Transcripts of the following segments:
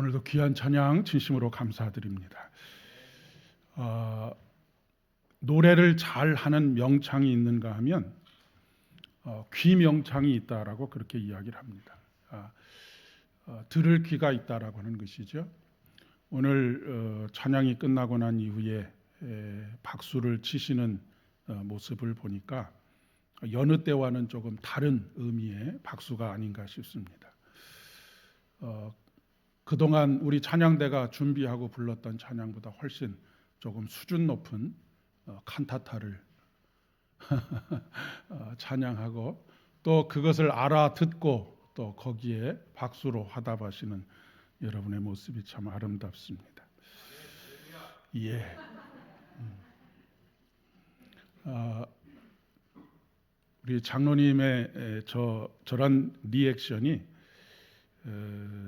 오늘도 귀한 찬양 진심으로 감사드립니다. 노래를 잘하는 명창이 있는가 하면 귀 명창이 있다라고 그렇게 이야기를 합니다. 들을 귀가 있다라고 하는 것이죠. 오늘 찬양이 끝나고 난 이후에 박수를 치시는 모습을 보니까 여느 때와는 조금 다른 의미의 박수가 아닌가 싶습니다. 그동안 우리 찬양대가 준비하고 불렀던 찬양보다 훨씬 조금 수준 높은 칸타타를 찬양하고 또 그것을 알아듣고 또 거기에 박수로 화답하시는 여러분의 모습이 참 아름답습니다. 예. 우리 장로님의 저런 리액션이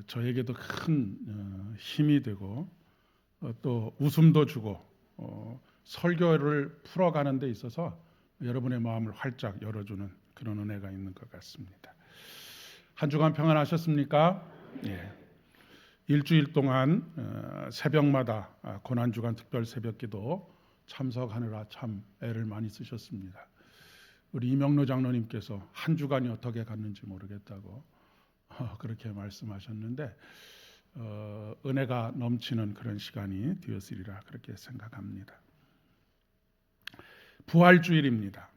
저에게도 큰 힘이 되고 또 웃음도 주고 설교를 풀어가는 데 있어서 여러분의 마음을 활짝 열어주는 그런 은혜가 있는 것 같습니다. 한 주간 평안하셨습니까? 예. 일주일 동안 새벽마다 고난주간 특별 새벽기도 참석하느라 참 애를 많이 쓰셨습니다. 우리 이명로 장로님께서 한 주간이 어떻게 갔는지 모르겠다고 그렇게 말씀하셨는데 은혜가 넘치는 그런 시간이 되었으리라 그렇게 생각합니다. 부활주일입니다.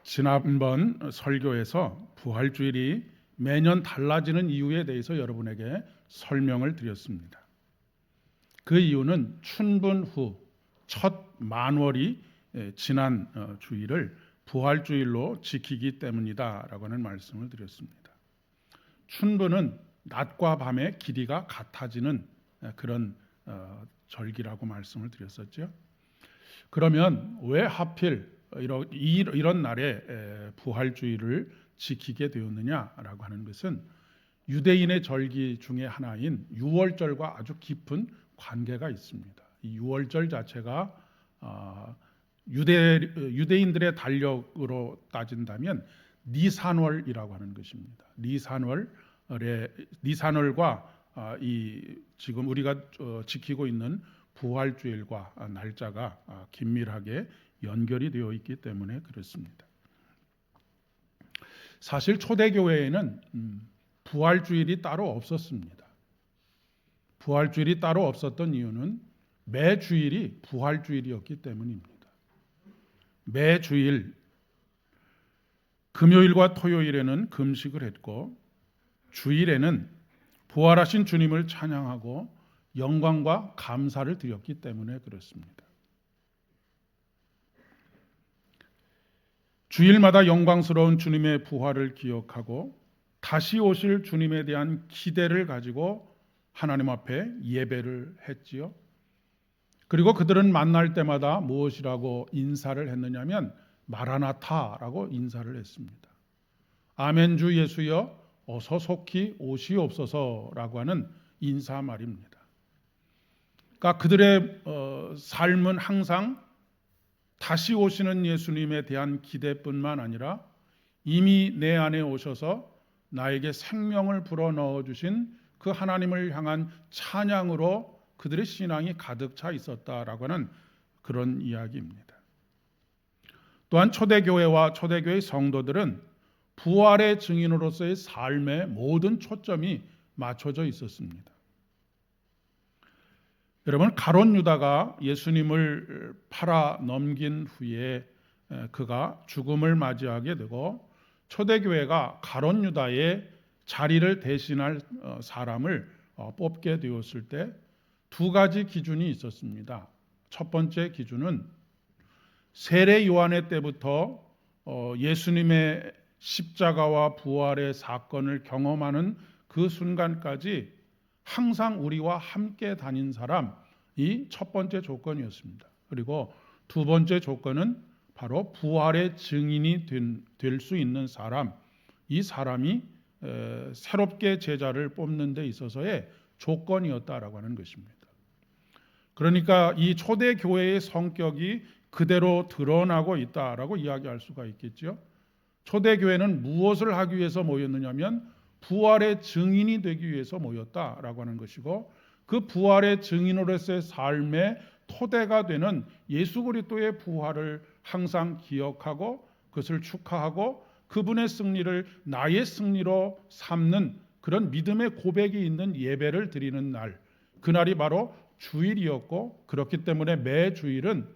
지난번 설교에서 부활주일이 매년 달라지는 이유에 대해서 여러분에게 설명을 드렸습니다. 그 이유는 춘분 후 첫 만월이 지난 주일을 부활주일로 지키기 때문이다라고 하는 말씀을 드렸습니다. 춘분은 낮과 밤의 길이가 같아지는 그런 절기라고 말씀을 드렸었죠. 그러면 왜 하필 이런 날에 부활주일을 지키게 되었느냐라고 하는 것은 유대인의 절기 중에 하나인 유월절과 아주 깊은 관계가 있습니다. 이 유월절 자체가 유대인들의 달력으로 따진다면 니산월이라고 하는 것입니다. 니산월과 이 지금 우리가 지키고 있는 부활주일과 날짜가 긴밀하게 연결이 되어 있기 때문에 그렇습니다. 사실 초대교회에는 부활주일이 따로 없었습니다. 부활주일이 따로 없었던 이유는 매 주일이 부활주일이었기 때문입니다. 매 주일 금요일과 토요일에는 금식을 했고 주일에는 부활하신 주님을 찬양하고 영광과 감사를 드렸기 때문에 그렇습니다. 주일마다 영광스러운 주님의 부활을 기억하고 다시 오실 주님에 대한 기대를 가지고 하나님 앞에 예배를 했지요. 그리고 그들은 만날 때마다 무엇이라고 인사를 했느냐면 마라나타라고 인사를 했습니다. 아멘 주 예수여 어서 속히 오시옵소서라고 하는 인사 말입니다. 그러니까 그들의 삶은 항상 다시 오시는 예수님에 대한 기대뿐만 아니라 이미 내 안에 오셔서 나에게 생명을 불어넣어 주신 그 하나님을 향한 찬양으로 그들의 신앙이 가득 차 있었다라고 하는 그런 이야기입니다. 또한 초대교회와 초대교회 성도들은 부활의 증인으로서의 삶의 모든 초점이 맞춰져 있었습니다. 여러분, 가룟 유다가 예수님을 팔아 넘긴 후에 그가 죽음을 맞이하게 되고 초대교회가 가룟 유다의 자리를 대신할 사람을 뽑게 되었을 때 두 가지 기준이 있었습니다. 첫 번째 기준은 세례 요한의 때부터 예수님의 십자가와 부활의 사건을 경험하는 그 순간까지 항상 우리와 함께 다닌 사람이 첫 번째 조건이었습니다. 그리고 두 번째 조건은 바로 부활의 증인이 될 수 있는 사람, 이 사람이 새롭게 제자를 뽑는 데 있어서의 조건이었다라고 하는 것입니다. 그러니까 이 초대교회의 성격이 그대로 드러나고 있다라고 이야기할 수가 있겠죠. 초대교회는 무엇을 하기 위해서 모였느냐면 부활의 증인이 되기 위해서 모였다라고 하는 것이고, 그 부활의 증인으로서의 삶의 토대가 되는 예수 그리스도의 부활을 항상 기억하고 그것을 축하하고 그분의 승리를 나의 승리로 삼는 그런 믿음의 고백이 있는 예배를 드리는 날, 그날이 바로 주일이었고, 그렇기 때문에 매 주일은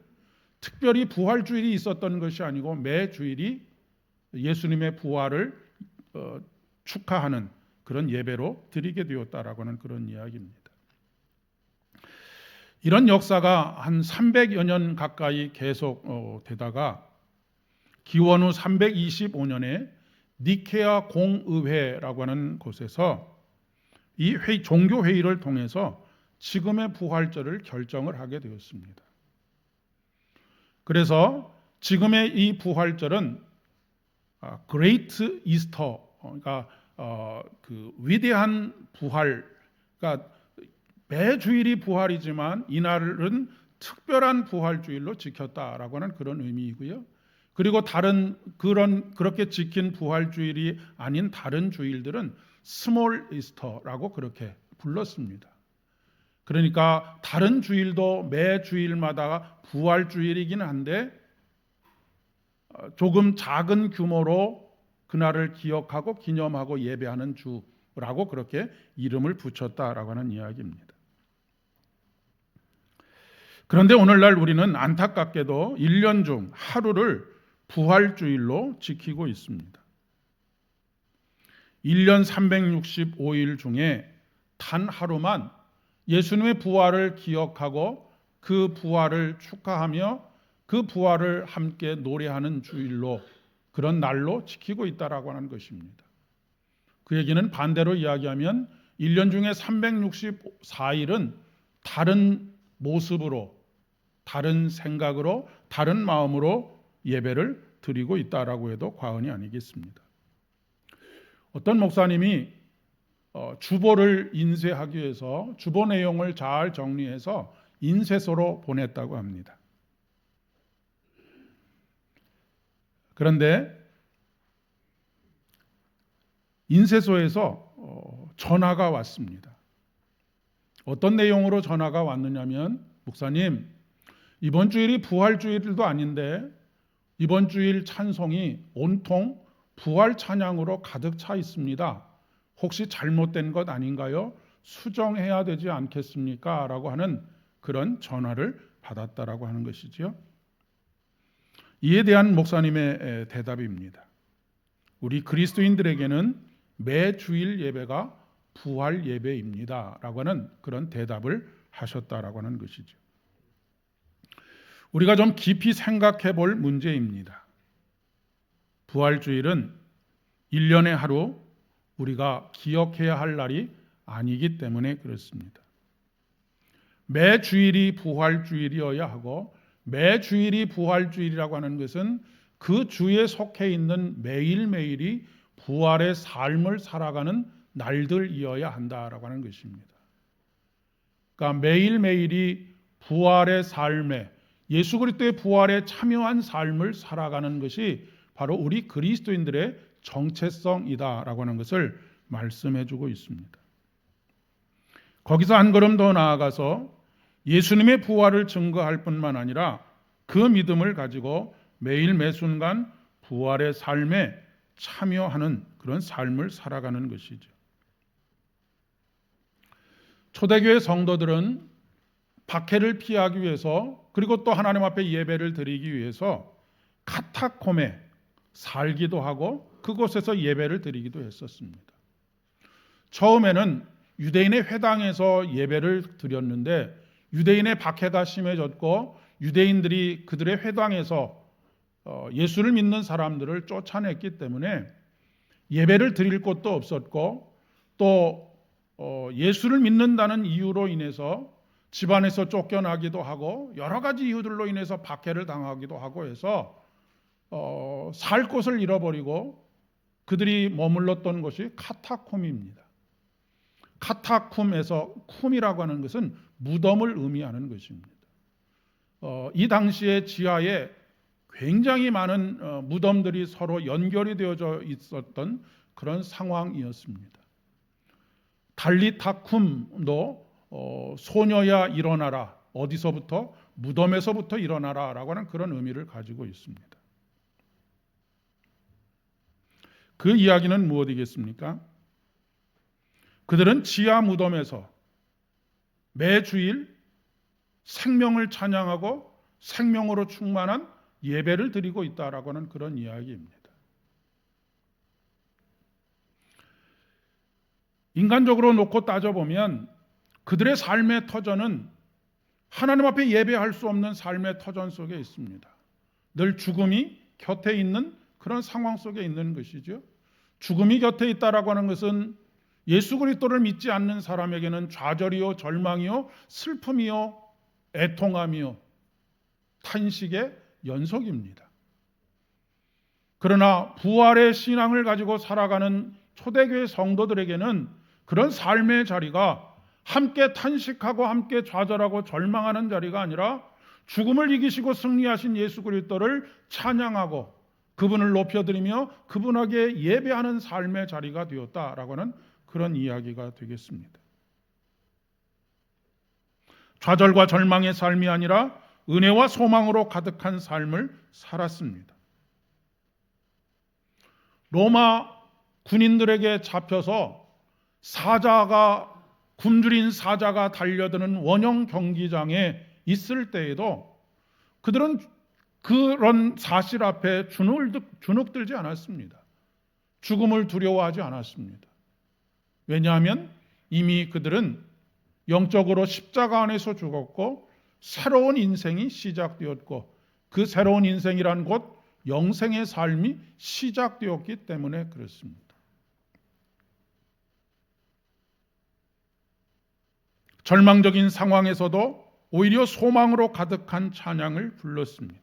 특별히 부활 주일이 있었던 것이 아니고 매 주일이 예수님의 부활을 축하하는 그런 예배로 드리게 되었다라고 하는 그런 이야기입니다. 이런 역사가 한 300여 년 가까이 계속 되다가 기원 후 325년에 니케아 공의회라고 하는 곳에서 이 종교 회의를 통해서 지금의 부활절을 결정을 하게 되었습니다. 그래서 지금의 이 부활절은 그레이트 이스터, 그러니까 그 위대한 부활, 그러니까 매 주일이 부활이지만 이날은 특별한 부활주일로 지켰다라고 하는 그런 의미이고요. 그리고 다른 그렇게 지킨 부활주일이 아닌 다른 주일들은 스몰 이스터라고 그렇게 불렀습니다. 그러니까 다른 주일도 매 주일마다 부활주일이긴 한데 조금 작은 규모로 그날을 기억하고 기념하고 예배하는 주라고 그렇게 이름을 붙였다라고 하는 이야기입니다. 그런데 오늘날 우리는 안타깝게도 1년 중 하루를 부활주일로 지키고 있습니다. 1년 365일 중에 단 하루만 예수님의 부활을 기억하고 그 부활을 축하하며 그 부활을 함께 노래하는 주일로, 그런 날로 지키고 있다라고 하는 것입니다. 그 얘기는 반대로 이야기하면 1년 중에 364일은 다른 모습으로, 다른 생각으로, 다른 마음으로 예배를 드리고 있다라고 해도 과언이 아니겠습니다. 어떤 목사님이 주보를 인쇄하기 위해서 주보 내용을 잘 정리해서 인쇄소로 보냈다고 합니다. 그런데 인쇄소에서 전화가 왔습니다. 어떤 내용으로 전화가 왔느냐면, 목사님, 이번 주일이 부활주일도 아닌데 이번 주일 찬송이 온통 부활 찬양으로 가득 차 있습니다. 혹시 잘못된 것 아닌가요? 수정해야 되지 않겠습니까? 라고 하는 그런 전화를 받았다라고 하는 것이죠. 이에 대한 목사님의 대답입니다. 우리 그리스도인들에게는 매 주일 예배가 부활 예배입니다. 라고 하는 그런 대답을 하셨다라고 하는 것이죠. 우리가 좀 깊이 생각해 볼 문제입니다. 부활주일은 1년에 하루 우리가 기억해야 할 날이 아니기 때문에 그렇습니다. 매 주일이 부활주일이어야 하고, 매 주일이 부활주일이라고 하는 것은 그 주에 속해 있는 매일매일이 부활의 삶을 살아가는 날들이어야 한다라고 하는 것입니다. 그러니까 매일매일이 부활의 삶에, 예수 그리스도의 부활에 참여한 삶을 살아가는 것이 바로 우리 그리스도인들의 정체성이다라고 하는 것을 말씀해 주고 있습니다. 거기서 한 걸음 더 나아가서 예수님의 부활을 증거할 뿐만 아니라 그 믿음을 가지고 매일 매순간 부활의 삶에 참여하는 그런 삶을 살아가는 것이죠. 초대교회 성도들은 박해를 피하기 위해서, 그리고 또 하나님 앞에 예배를 드리기 위해서 카타콤에 살기도 하고 그곳에서 예배를 드리기도 했었습니다. 처음에는 유대인의 회당에서 예배를 드렸는데 유대인의 박해가 심해졌고 유대인들이 그들의 회당에서 예수를 믿는 사람들을 쫓아냈기 때문에 예배를 드릴 곳도 없었고, 또 예수를 믿는다는 이유로 인해서 집안에서 쫓겨나기도 하고 여러 가지 이유들로 인해서 박해를 당하기도 하고 해서 살 곳을 잃어버리고 그들이 머물렀던 곳이 카타콤입니다. 카타콤에서, 쿰이라고 하는 것은 무덤을 의미하는 것입니다. 이 당시에 지하에 굉장히 많은 무덤들이 서로 연결이 되어져 있었던 그런 상황이었습니다. 달리타쿰도 소녀야 일어나라, 어디서부터? 무덤에서부터 일어나라 라고 하는 그런 의미를 가지고 있습니다. 그 이야기는 무엇이겠습니까? 그들은 지하 무덤에서 매주일 생명을 찬양하고 생명으로 충만한 예배를 드리고 있다라고 하는 그런 이야기입니다. 인간적으로 놓고 따져보면 그들의 삶의 터전은 하나님 앞에 예배할 수 없는 삶의 터전 속에 있습니다. 늘 죽음이 곁에 있는 그런 상황 속에 있는 것이죠. 죽음이 곁에 있다라고 하는 것은 예수 그리스도를 믿지 않는 사람에게는 좌절이요, 절망이요, 슬픔이요, 애통함이요, 탄식의 연속입니다. 그러나 부활의 신앙을 가지고 살아가는 초대교회 성도들에게는 그런 삶의 자리가 함께 탄식하고 함께 좌절하고 절망하는 자리가 아니라 죽음을 이기시고 승리하신 예수 그리스도를 찬양하고 그분을 높여드리며 그분에게 예배하는 삶의 자리가 되었다라고 하는 그런 이야기가 되겠습니다. 좌절과 절망의 삶이 아니라 은혜와 소망으로 가득한 삶을 살았습니다. 로마 군인들에게 잡혀서 굶주린 사자가 달려드는 원형 경기장에 있을 때에도 그들은 그런 사실 앞에 주눅들지 않았습니다. 죽음을 두려워하지 않았습니다. 왜냐하면 이미 그들은 영적으로 십자가 안에서 죽었고 새로운 인생이 시작되었고 그 새로운 인생이란 곧 영생의 삶이 시작되었기 때문에 그렇습니다. 절망적인 상황에서도 오히려 소망으로 가득한 찬양을 불렀습니다.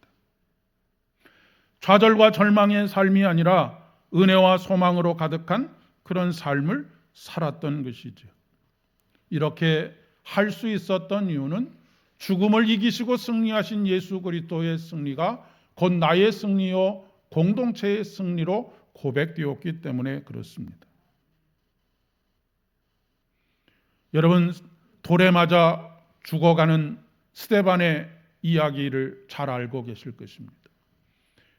좌절과 절망의 삶이 아니라 은혜와 소망으로 가득한 그런 삶을 살았던 것이죠. 이렇게 할 수 있었던 이유는 죽음을 이기시고 승리하신 예수 그리스도의 승리가 곧 나의 승리요 공동체의 승리로 고백되었기 때문에 그렇습니다. 여러분, 돌에 맞아 죽어가는 스데반의 이야기를 잘 알고 계실 것입니다.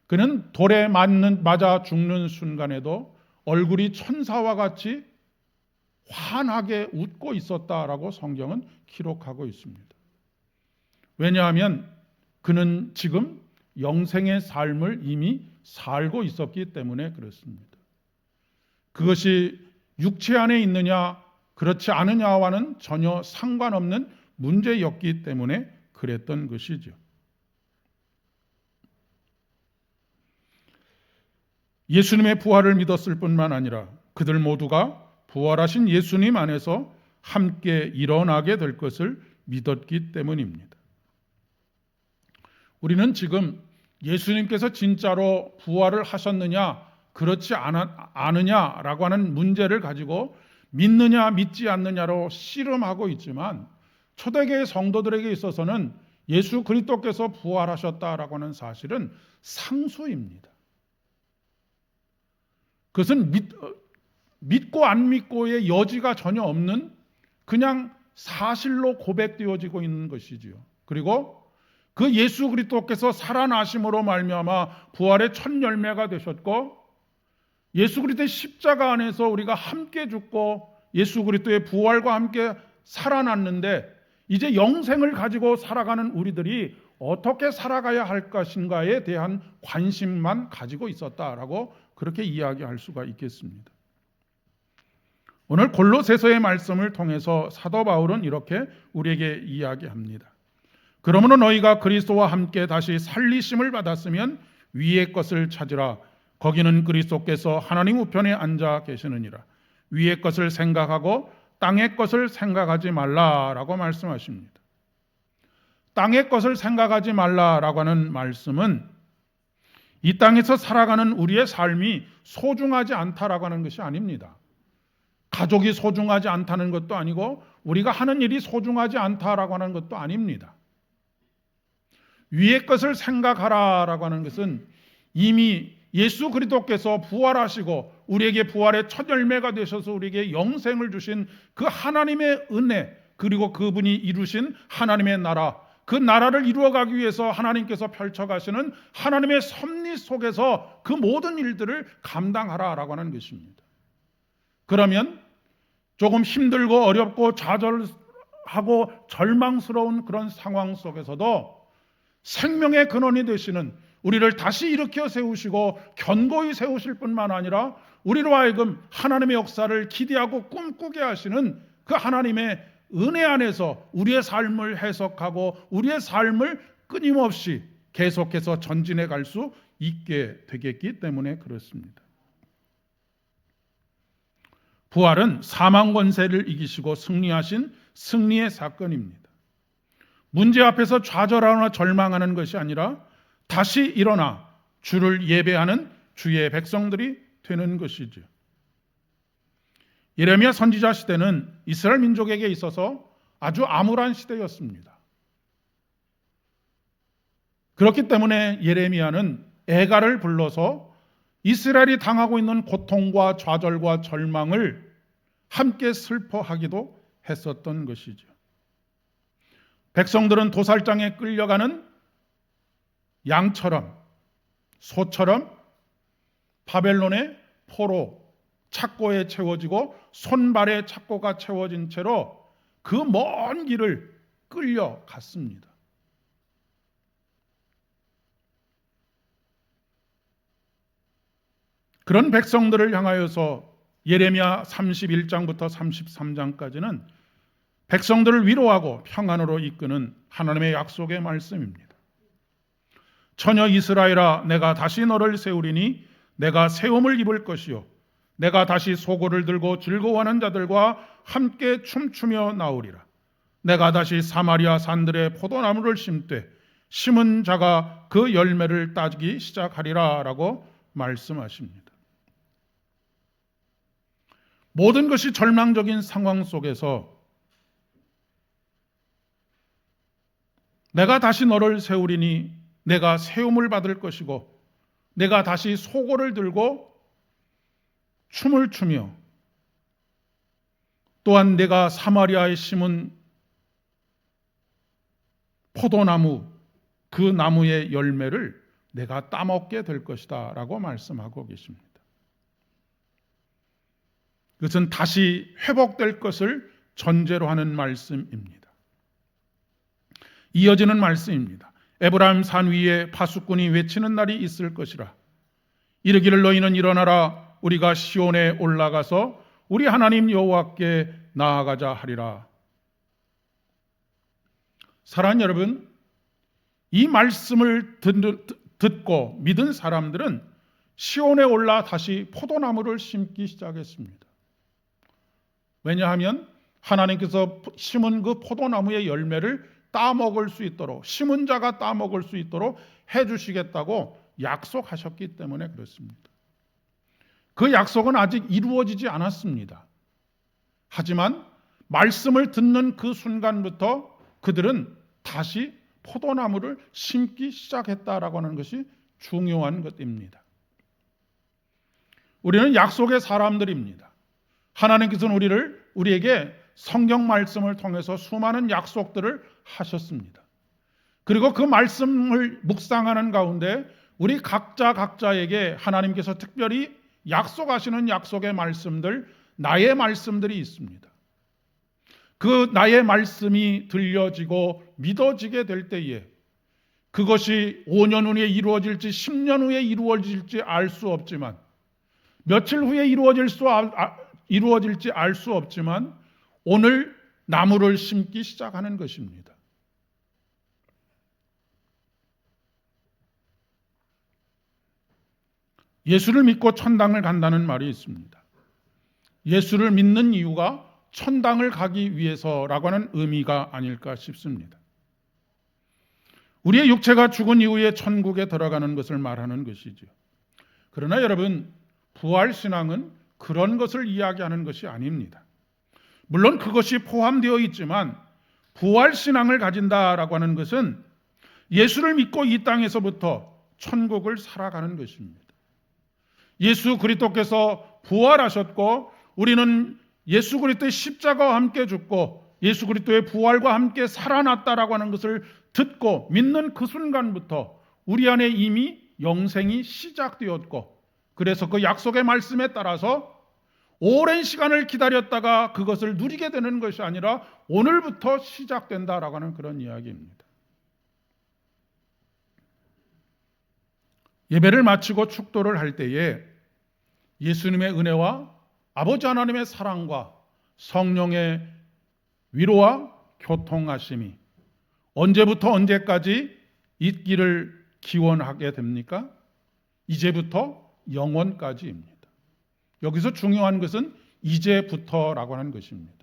그는 돌에 맞아 죽는 순간에도 얼굴이 천사와 같이 환하게 웃고 있었다라고 성경은 기록하고 있습니다. 왜냐하면 그는 지금 영생의 삶을 이미 살고 있었기 때문에 그렇습니다. 그것이 육체 안에 있느냐 그렇지 않느냐와는 전혀 상관없는 문제였기 때문에 그랬던 것이죠. 예수님의 부활을 믿었을 뿐만 아니라 그들 모두가 부활하신 예수님 안에서 함께 일어나게 될 것을 믿었기 때문입니다. 우리는 지금 예수님께서 진짜로 부활을 하셨느냐 그렇지 않느냐라고 하는 문제를 가지고 믿느냐 믿지 않느냐로 씨름하고 있지만 초대교회 성도들에게 있어서는 예수 그리스도께서 부활하셨다라고 하는 사실은 상수입니다. 그것은 믿고 안 믿고의 여지가 전혀 없는 그냥 사실로 고백되어지고 있는 것이지요. 그리고 그 예수 그리스도께서 살아나심으로 말미암아 부활의 첫 열매가 되셨고 예수 그리스도의 십자가 안에서 우리가 함께 죽고 예수 그리스도의 부활과 함께 살아났는데 이제 영생을 가지고 살아가는 우리들이 어떻게 살아가야 할 것인가에 대한 관심만 가지고 있었다라고 그렇게 이야기할 수가 있겠습니다. 오늘 골로새서의 말씀을 통해서 사도 바울은 이렇게 우리에게 이야기합니다. 그러므로 너희가 그리스도와 함께 다시 살리심을 받았으면 위의 것을 찾으라. 거기는 그리스도께서 하나님 우편에 앉아 계시느니라. 위의 것을 생각하고 땅의 것을 생각하지 말라라고 말씀하십니다. 땅의 것을 생각하지 말라라고 하는 말씀은 이 땅에서 살아가는 우리의 삶이 소중하지 않다라고 하는 것이 아닙니다. 가족이 소중하지 않다는 것도 아니고 우리가 하는 일이 소중하지 않다라고 하는 것도 아닙니다. 위의 것을 생각하라라고 하는 것은 이미 예수 그리스도께서 부활하시고 우리에게 부활의 첫 열매가 되셔서 우리에게 영생을 주신 그 하나님의 은혜, 그리고 그분이 이루신 하나님의 나라, 그 나라를 이루어가기 위해서 하나님께서 펼쳐가시는 하나님의 섭리 속에서 그 모든 일들을 감당하라라고 하는 것입니다. 그러면 조금 힘들고 어렵고 좌절하고 절망스러운 그런 상황 속에서도 생명의 근원이 되시는, 우리를 다시 일으켜 세우시고 견고히 세우실 뿐만 아니라 우리로 하여금 하나님의 역사를 기대하고 꿈꾸게 하시는 그 하나님의 은혜 안에서 우리의 삶을 해석하고 우리의 삶을 끊임없이 계속해서 전진해 갈 수 있게 되겠기 때문에 그렇습니다. 부활은 사망 권세를 이기시고 승리하신 승리의 사건입니다. 문제 앞에서 좌절하거나 절망하는 것이 아니라 다시 일어나 주를 예배하는 주의 백성들이 되는 것이죠. 예레미야 선지자 시대는 이스라엘 민족에게 있어서 아주 암울한 시대였습니다. 그렇기 때문에 예레미야는 애가를 불러서 이스라엘이 당하고 있는 고통과 좌절과 절망을 함께 슬퍼하기도 했었던 것이죠. 백성들은 도살장에 끌려가는 양처럼, 소처럼 바벨론의 포로 착고에 채워지고 손발에 착고가 채워진 채로 그 먼 길을 끌려갔습니다. 그런 백성들을 향하여서 예레미야 31장부터 33장까지는 백성들을 위로하고 평안으로 이끄는 하나님의 약속의 말씀입니다. 처녀 이스라엘아, 내가 다시 너를 세우리니 내가 세움을 입을 것이요 내가 다시 소고를 들고 즐거워하는 자들과 함께 춤추며 나오리라. 내가 다시 사마리아 산들에 포도나무를 심되 심은 자가 그 열매를 따기 시작하리라 라고 말씀하십니다. 모든 것이 절망적인 상황 속에서 내가 다시 너를 세우리니 내가 세움을 받을 것이고 내가 다시 소고를 들고 춤을 추며 또한 내가 사마리아에 심은 포도나무 그 나무의 열매를 내가 따먹게 될 것이다 라고 말씀하고 계십니다. 그것은 다시 회복될 것을 전제로 하는 말씀입니다. 이어지는 말씀입니다. 에브라임 산 위에 파수꾼이 외치는 날이 있을 것이라. 이르기를 너희는 일어나라. 우리가 시온에 올라가서 우리 하나님 여호와께 나아가자 하리라. 사랑하는 여러분, 이 말씀을 듣고 믿은 사람들은 시온에 올라 다시 포도나무를 심기 시작했습니다. 왜냐하면 하나님께서 심은 그 포도나무의 열매를 따먹을 수 있도록, 심은 자가 따먹을 수 있도록 해주시겠다고 약속하셨기 때문에 그렇습니다. 그 약속은 아직 이루어지지 않았습니다. 하지만 말씀을 듣는 그 순간부터 그들은 다시 포도나무를 심기 시작했다라고 하는 것이 중요한 것입니다. 우리는 약속의 사람들입니다. 하나님께서는 우리에게 성경 말씀을 통해서 수많은 약속들을 하셨습니다. 그리고 그 말씀을 묵상하는 가운데 우리 각자에게 하나님께서 특별히 약속하시는 약속의 말씀들, 나의 말씀들이 있습니다. 그 나의 말씀이 들려지고 믿어지게 될 때에 그것이 5년 후에 이루어질지 10년 후에 이루어질지 알 수 없지만, 며칠 후에 이루어질지 알 수 없지만 오늘 나무를 심기 시작하는 것입니다. 예수를 믿고 천당을 간다는 말이 있습니다. 예수를 믿는 이유가 천당을 가기 위해서라고 하는 의미가 아닐까 싶습니다. 우리의 육체가 죽은 이후에 천국에 들어가는 것을 말하는 것이죠. 그러나 여러분, 부활신앙은 그런 것을 이야기하는 것이 아닙니다. 물론 그것이 포함되어 있지만 부활신앙을 가진다라고 하는 것은 예수를 믿고 이 땅에서부터 천국을 살아가는 것입니다. 예수 그리스도께서 부활하셨고 우리는 예수 그리스도의 십자가와 함께 죽고 예수 그리스도의 부활과 함께 살아났다라고 하는 것을 듣고 믿는 그 순간부터 우리 안에 이미 영생이 시작되었고, 그래서 그 약속의 말씀에 따라서 오랜 시간을 기다렸다가 그것을 누리게 되는 것이 아니라 오늘부터 시작된다라고 하는 그런 이야기입니다. 예배를 마치고 축도를 할 때에 예수님의 은혜와 아버지 하나님의 사랑과 성령의 위로와 교통하심이 언제부터 언제까지 있기를 기원하게 됩니까? 이제부터 영원까지입니다. 여기서 중요한 것은 이제부터라고 하는 것입니다.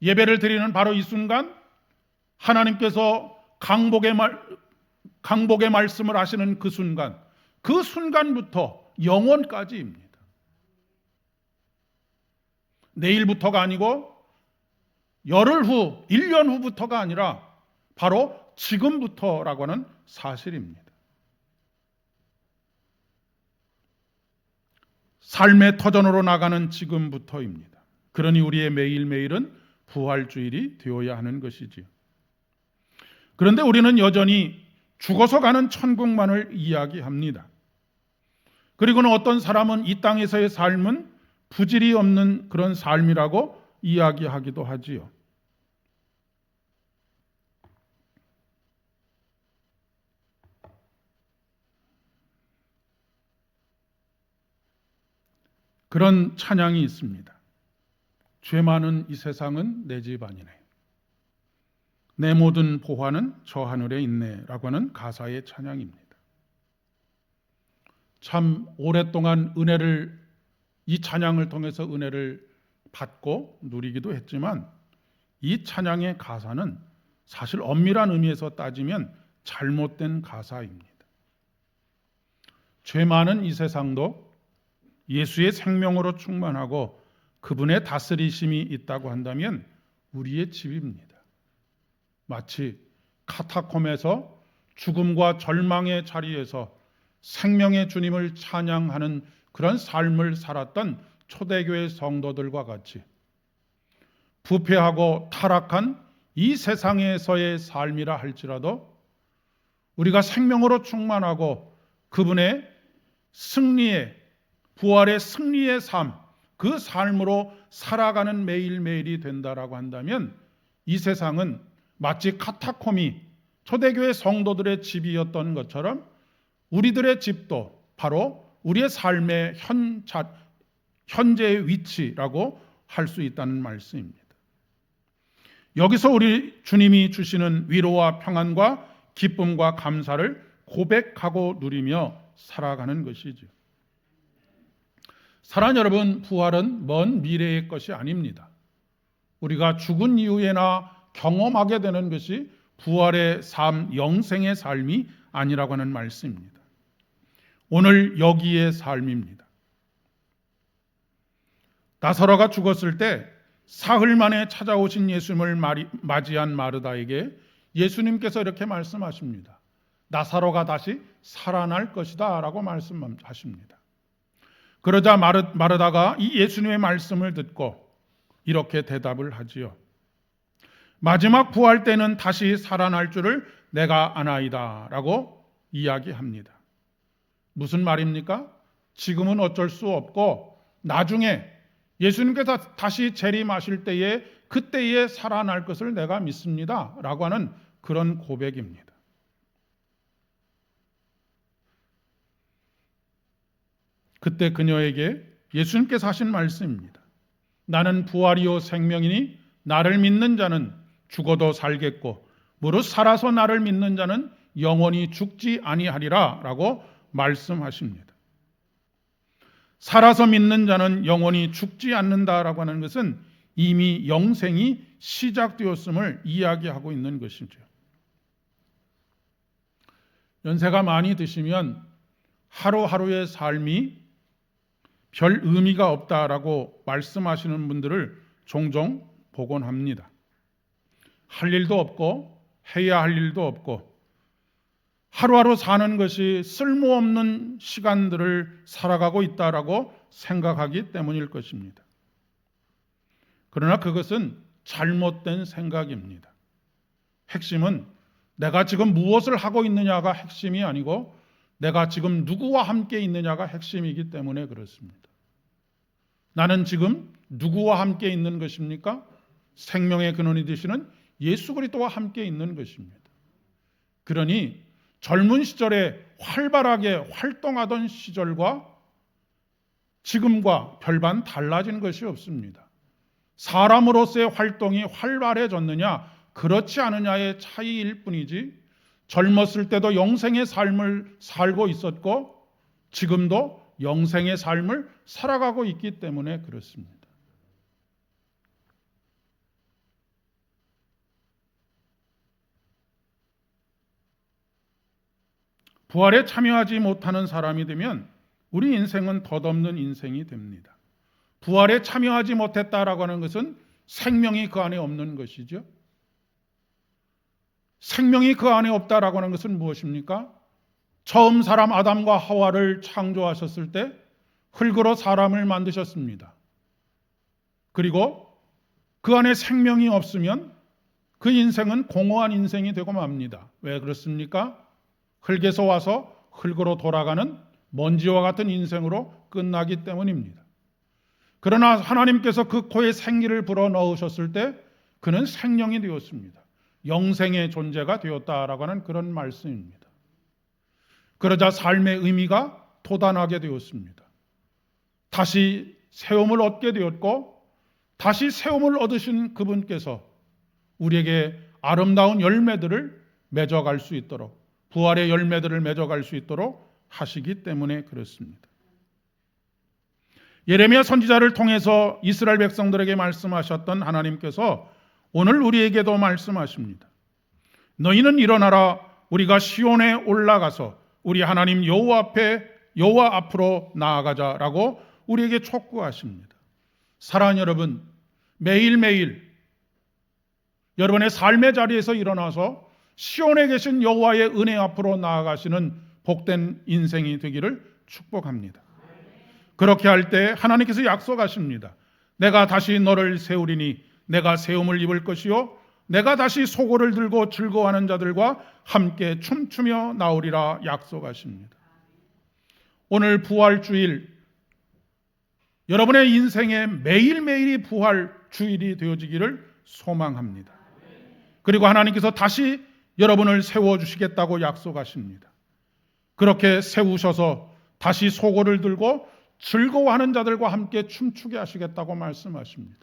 예배를 드리는 바로 이 순간 하나님께서 강복의 말씀을 하시는 그 순간부터 영원까지입니다. 내일부터가 아니고 열흘 후, 1년 후부터가 아니라 바로 지금부터라고 하는 사실입니다. 삶의 터전으로 나가는 지금부터입니다. 그러니 우리의 매일매일은 부활주일이 되어야 하는 것이지요. 그런데 우리는 여전히 죽어서 가는 천국만을 이야기합니다. 그리고는 어떤 사람은 이 땅에서의 삶은 부질이 없는 그런 삶이라고 이야기하기도 하지요. 그런 찬양이 있습니다. 죄 많은 이 세상은 내 집 아니네. 내 모든 보화는 저 하늘에 있네 라고 하는 가사의 찬양입니다. 참 오랫동안 이 찬양을 통해서 은혜를 받고 누리기도 했지만 이 찬양의 가사는 사실 엄밀한 의미에서 따지면 잘못된 가사입니다. 죄 많은 이 세상도 예수의 생명으로 충만하고 그분의 다스리심이 있다고 한다면 우리의 집입니다. 마치 카타콤에서 죽음과 절망의 자리에서 생명의 주님을 찬양하는 그런 삶을 살았던 초대교회 성도들과 같이 부패하고 타락한 이 세상에서의 삶이라 할지라도 우리가 생명으로 충만하고 그분의 부활의 승리의 삶, 그 삶으로 살아가는 매일매일이 된다라고 한다면 이 세상은 마치 카타콤이 초대교회 성도들의 집이었던 것처럼 우리들의 집도 바로 우리의 삶의 현재의 위치라고 할 수 있다는 말씀입니다. 여기서 우리 주님이 주시는 위로와 평안과 기쁨과 감사를 고백하고 누리며 살아가는 것이죠. 사랑하는 여러분, 부활은 먼 미래의 것이 아닙니다. 우리가 죽은 이후에나 경험하게 되는 것이 부활의 삶, 영생의 삶이 아니라고 하는 말씀입니다. 오늘 여기의 삶입니다. 나사로가 죽었을 때 사흘 만에 찾아오신 예수님을 맞이한 마르다에게 예수님께서 이렇게 말씀하십니다. 나사로가 다시 살아날 것이다 라고 말씀하십니다. 그러자 마르다가 이 예수님의 말씀을 듣고 이렇게 대답을 하지요. 마지막 부활 때는 다시 살아날 줄을 내가 아나이다 라고 이야기합니다. 무슨 말입니까? 지금은 어쩔 수 없고 나중에 예수님께서 다시 재림하실 때에 그때에 살아날 것을 내가 믿습니다 라고 하는 그런 고백입니다. 그때 그녀에게 예수님께서 하신 말씀입니다. 나는 부활이요 생명이니 나를 믿는 자는 죽어도 살겠고 무릇 살아서 나를 믿는 자는 영원히 죽지 아니하리라 라고 말씀하십니다. 살아서 믿는 자는 영원히 죽지 않는다라고 하는 것은 이미 영생이 시작되었음을 이야기하고 있는 것이죠. 연세가 많이 드시면 하루하루의 삶이 별 의미가 없다라고 말씀하시는 분들을 종종 보곤 합니다. 할 일도 없고 해야 할 일도 없고 하루하루 사는 것이 쓸모없는 시간들을 살아가고 있다라고 생각하기 때문일 것입니다. 그러나 그것은 잘못된 생각입니다. 핵심은 내가 지금 무엇을 하고 있느냐가 핵심이 아니고 내가 지금 누구와 함께 있느냐가 핵심이기 때문에 그렇습니다. 나는 지금 누구와 함께 있는 것입니까? 생명의 근원이 되시는 예수 그리스도와 함께 있는 것입니다. 그러니 젊은 시절에 활발하게 활동하던 시절과 지금과 별반 달라진 것이 없습니다. 사람으로서의 활동이 활발해졌느냐 그렇지 않느냐의 차이일 뿐이지 젊었을 때도 영생의 삶을 살고 있었고 지금도 영생의 삶을 살아가고 있기 때문에 그렇습니다. 부활에 참여하지 못하는 사람이 되면 우리 인생은 덧없는 인생이 됩니다. 부활에 참여하지 못했다라고 하는 것은 생명이 그 안에 없는 것이죠. 생명이 그 안에 없다라고 하는 것은 무엇입니까? 처음 사람 아담과 하와를 창조하셨을 때 흙으로 사람을 만드셨습니다. 그리고 그 안에 생명이 없으면 그 인생은 공허한 인생이 되고 맙니다. 왜 그렇습니까? 흙에서 와서 흙으로 돌아가는 먼지와 같은 인생으로 끝나기 때문입니다. 그러나 하나님께서 그 코에 생기를 불어넣으셨을 때 그는 생명이 되었습니다. 영생의 존재가 되었다라고 하는 그런 말씀입니다. 그러자 삶의 의미가 돋아나게 되었습니다. 다시 세움을 얻게 되었고 다시 세움을 얻으신 그분께서 우리에게 아름다운 열매들을 맺어갈 수 있도록 부활의 열매들을 맺어갈 수 있도록 하시기 때문에 그렇습니다. 예레미야 선지자를 통해서 이스라엘 백성들에게 말씀하셨던 하나님께서 오늘 우리에게도 말씀하십니다. 너희는 일어나라 우리가 시온에 올라가서 우리 하나님 여호와 앞으로 나아가자라고 우리에게 촉구하십니다. 사랑하는 여러분, 매일매일 여러분의 삶의 자리에서 일어나서 시온에 계신 여호와의 은혜 앞으로 나아가시는 복된 인생이 되기를 축복합니다. 그렇게 할 때 하나님께서 약속하십니다. 내가 다시 너를 세우리니 내가 세움을 입을 것이요 내가 다시 소고를 들고 즐거워하는 자들과 함께 춤추며 나오리라 약속하십니다. 오늘 부활주일 여러분의 인생에 매일매일이 부활주일이 되어지기를 소망합니다. 그리고 하나님께서 다시 여러분을 세워주시겠다고 약속하십니다. 그렇게 세우셔서 다시 소고를 들고 즐거워하는 자들과 함께 춤추게 하시겠다고 말씀하십니다.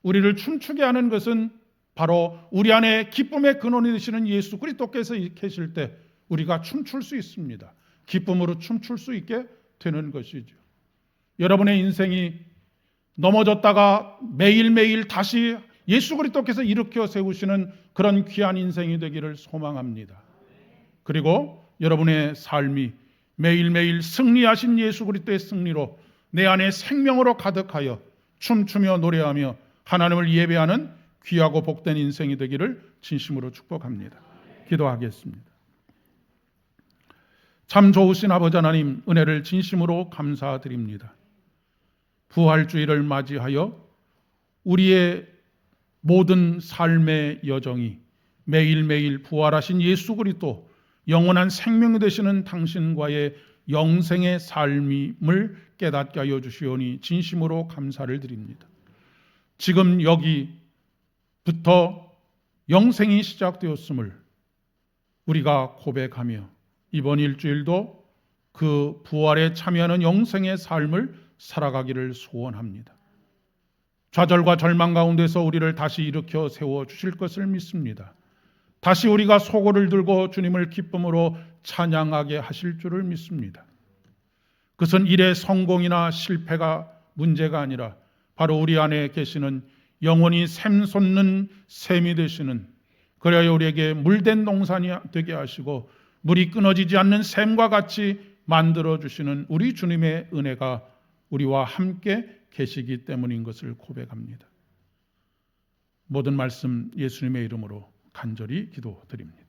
우리를 춤추게 하는 것은 바로 우리 안에 기쁨의 근원이 되시는 예수 그리스도께서 계실 때 우리가 춤출 수 있습니다. 기쁨으로 춤출 수 있게 되는 것이죠. 여러분의 인생이 넘어졌다가 매일매일 다시 예수 그리스도께서 일으켜 세우시는 그런 귀한 인생이 되기를 소망합니다. 그리고 여러분의 삶이 매일매일 승리하신 예수 그리스도의 승리로 내 안에 생명으로 가득하여 춤추며 노래하며 하나님을 예배하는 귀하고 복된 인생이 되기를 진심으로 축복합니다. 기도하겠습니다. 참 좋으신 아버지 하나님, 은혜를 진심으로 감사드립니다. 부활주의를 맞이하여 우리의 모든 삶의 여정이 매일매일 부활하신 예수 그리스도 영원한 생명이 되시는 당신과의 영생의 삶임을 깨닫게 하여 주시오니 진심으로 감사를 드립니다. 지금 여기부터 영생이 시작되었음을 우리가 고백하며 이번 일주일도 그 부활에 참여하는 영생의 삶을 살아가기를 소원합니다. 좌절과 절망 가운데서 우리를 다시 일으켜 세워 주실 것을 믿습니다. 다시 우리가 소고를 들고 주님을 기쁨으로 찬양하게 하실 줄을 믿습니다. 그것은 일의 성공이나 실패가 문제가 아니라 바로 우리 안에 계시는 영원히 샘솟는 샘이 되시는, 그래야 우리에게 물된 동산이 되게 하시고 물이 끊어지지 않는 샘과 같이 만들어주시는 우리 주님의 은혜가 우리와 함께 계시기 때문인 것을 고백합니다. 모든 말씀 예수님의 이름으로 간절히 기도드립니다.